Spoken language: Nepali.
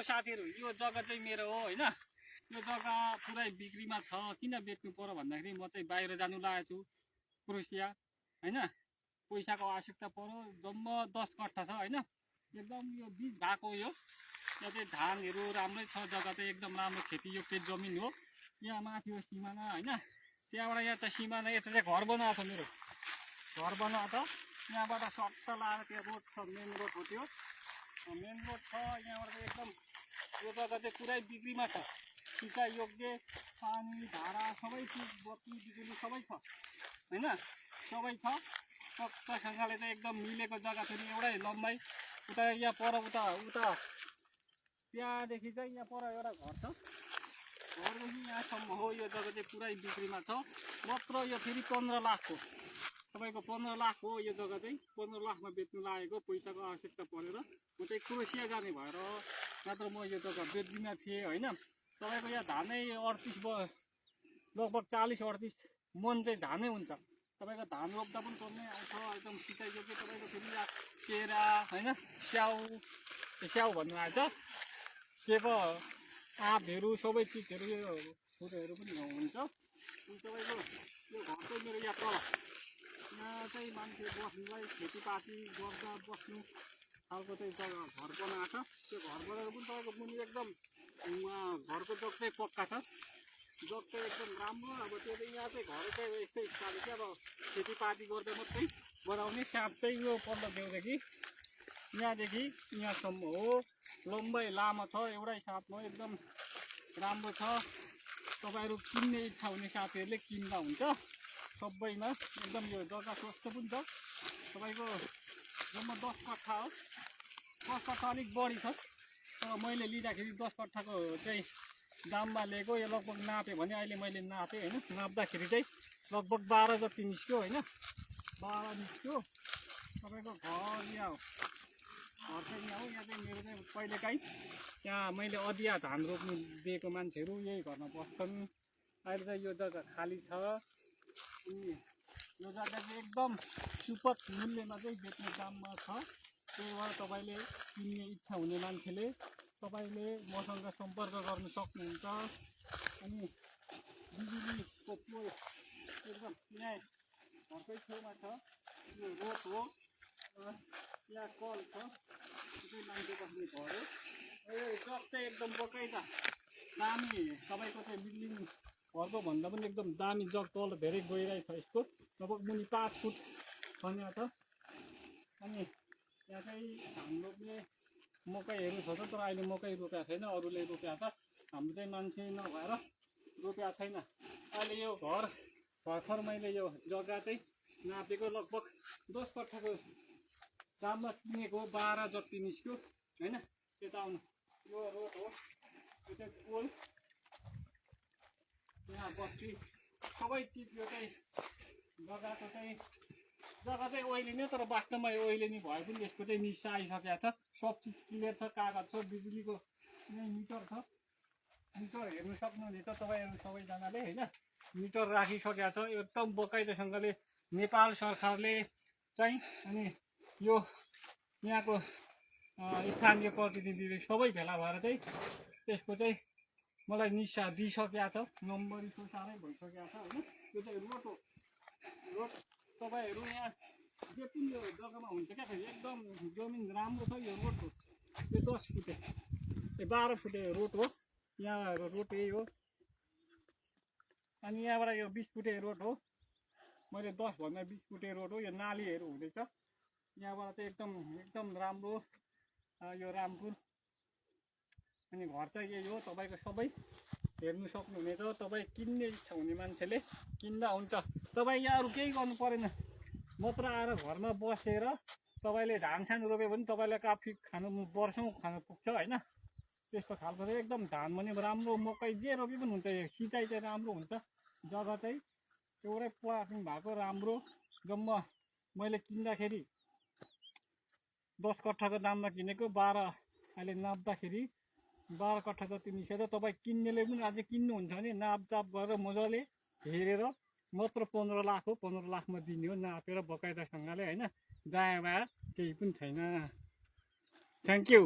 साथीहरु यो जग्गा चाहिँ मेरो हो हैन। यो जग्गा पुरै बिक्रीमा छ। किन बेच्नु पर्यो भन्दाखेरि म चाहिँ बाहिर जानु लागेको छु क्रोसिया हैन। पैसाको आवश्यकता पर्यो। जम्मा 10 कट्ठा छ हैन। एकदम यो बीज भएको यो यहाँ चाहिँ धानहरु राम्रै छ। जग्गा चाहिँ एकदम राम्रो खेतीयोग्य जमिन हो। यहाँ माथि हो सिमाना हैन। त्यहाँबाट यहाँ त सिमाना यता चाहिँ घर बनाएको छ मेरो। घर बनाएको छ। यहाँबाट सट्ट लाएर त्यो रोड छ, मेन रोड हो त्यो। मेन रोड छ यहाँबाट चाहिँ एकदम यो जग्गा चाहिँ पुरै बिक्रीमा छ। सिँचाइ योग्य पानी धारा सबै चिज बत्ती बिजुली सबै छ हैन। सबै छ। पक्कासँगले चाहिँ एकदम मिलेको जग्गा फेरि एउटै लम्बाइ। उता यहाँ पर उता त्यहाँदेखि चाहिँ यहाँ पर एउटा घर छ। घरदेखि यहाँसम्म हो। यो जग्गा चाहिँ पुरै बिक्रीमा छ। मात्र यो फेरि 15 लाखको तपाईको 15 लाख हो। यो जग्गा चाहिँ 15 लाखमा बेच्नु लागेको। पैसाको आवश्यकता परेर म चाहिँ क्रोसिया जाने भएर नत्र म यो जग्गा बेच्दिन थिएँ हैन। तपाईको यहाँ धानै 38 लगभग 40-38 मन चाहिँ धानै हुन्छ। तपाईको धान रोप्दा पनि पर्ने आउँछ। एकदम सिँचाइ योग्य तपाईको फेरि केरा हैन, स्याउ भन्नु आएछ। के पो आँपहरू सबै चिजहरू यो फुलहरू पनि हुन्छ। तपाईको यो घर चाहिँ मेरो यहाँ तल। यहाँ चाहिँ मान्छे बस्नुलाई खेतीपाती गर्दा बस्नु खालको चाहिँ जग्गा घर बनाएको छ। त्यो घर बनाएर पनि तपाईँको मुनि एकदम घरको जग चाहिँ पक्का छ। जग चाहिँ एकदम राम्रो। अब त्यो चाहिँ यहाँ चाहिँ घर चाहिँ यस्तै हिसाबले चाहिँ अब खेतीपाती गर्दा मात्रै बनाउने। साँप चाहिँ यो पल्लो देउदेखि यहाँदेखि यहाँसम्म हो। लम्बाइ लामो छ। एउटै साथमा एकदम राम्रो छ। तपाईँहरू किन्ने इच्छा हुने साथीहरूले किन्दा हुन्छ। सबैमा एकदम यो जग्गा सस्तो पनि छ। तपाईको जम्मा 10 कट्ठा हो। 10 कट्ठा अलिक बढी छ। तर मैले लिँदाखेरि 10 कट्ठाको चाहिँ दाममा लिएको। यो लगभग नापेँ भने अहिले मैले नापेँ हैन। नाप्दाखेरि चाहिँ लगभग 12 जति निस्क्यो हैन। 12 निस्क्यो। तपाईको घर यहाँ हो। घर चाहिँ यहाँ हो। यहाँ चाहिँ मेरो चाहिँ कहिलेकाहीँ यहाँ मैले अदिया धान रोप्नु दिएको मान्छेहरू यही घरमा बस्छन्। अहिले चाहिँ यो जग्गा खाली छ। अनि यो जग्गा चाहिँ एकदम सुपथ मूल्यमा चाहिँ बेच्ने दाममा छ। त्यही भएर तपाईँले किन्ने इच्छा हुने मान्छेले तपाईँले मसँग सम्पर्क गर्न सक्नुहुन्छ। अनि बिजुलीको पोल एकदम यहाँ घरकै छेउमा छ। यो रोड हो। यहाँ कल छ। त्यो मान्छे बस्ने घर हो। यो जग चाहिँ एकदम बकाइदा दामी। तपाईँको चाहिँ बिल्डिङ घरको भन्दा पनि एकदम दामी जग तल धेरै गइरहेछ। यसको लगभग मुनि 5 फुट खन्या छ। अनि यहाँ चाहिँ धान रोप्ने मकैहरू छ। तर अहिले मकै रोपेको छैन, अरूले रोपेको छ। हाम्रो चाहिँ मान्छे नभएर रोपेको छैन। अहिले यो घर भर्खर मैले यो जग्गा चाहिँ नापेको लगभग 10 कट्ठाको दाममा किनेको 12 जति निस्क्यो हैन। त्यता आउनु यो रोड हो। यो चाहिँ पोल यहाँ बस्ती सबै चिज यो चाहिँ जग्गाको चाहिँ जग्गा चाहिँ ओइलिने। तर वास्तवमा यो ओइलिने भए पनि यसको चाहिँ निस्सा आइसकेको छ। सब चिज क्लियर छ। कागज छ। बिजुलीको यही मिटर छ। मिटर हेर्नु सक्नुहुनेछ तपाईँहरू सबैजनाले हैन। मिटर राखिसकेको छ एकदम बकाइदासँगले। नेपाल सरकारले चाहिँ अनि यो यहाँको स्थानीय प्रतिनिधिले सबै भेला भएर चाहिँ त्यसको चाहिँ मलाई निस्सा दिइसकेको छ। नम्बरी साह्रै भइसकेको छ हैन। यो चाहिँ रोड हो। रोड तपाईँहरू यहाँ जे पनि यो जग्गामा हुन्छ क्या फेरि एकदम जमिन राम्रो छ। यो रोड हो। यो 10 फुटे 12 फुटे रोड हो। यहाँ रोड यही हो। अनि यहाँबाट यो 20 फुटे रोड हो। मैले 10 भन्दा 20 फुटे रोड हो। यो नालीहरू हुँदैछ। यहाँबाट चाहिँ एकदम राम्रो यो रामपुर। अनि घर चाहिँ यही हो। तपाईँको सबै हेर्नु सक्नुहुनेछ। तपाईँ किन्ने इच्छा हुने मान्छेले किन्दा हुन्छ। तपाईँ यहाँ अरू केही गर्नु परेन। मात्र आएर घरमा बसेर तपाईँले धान सान रोप्यो भने तपाईँलाई काफी खानु वर्षौँ खानु पुग्छ हैन। त्यस्तो खालको चाहिँ एकदम धान पनि राम्रो मकै जे रोपे पनि हुन्छ। यो सिँचाइ चाहिँ राम्रो हुन्छ। जग्गा चाहिँ एउटै प्लाटिङ भएको राम्रो। जम्मा मैले किन्दाखेरि 10 कट्ठाको दाममा किनेको 12 अहिले नाप्दाखेरि 12 कट्ठा जति निस्केछ। तपाईँ किन्नेले पनि अझै किन्नुहुन्छ भने नापचाप गरेर मजाले हेरेर मात्र 15 लाख हो। 15 लाखमा दिने हो नापेर बकाइदासँगले हैन। दायाँ बायाँ केही पनि छैन। Thank you.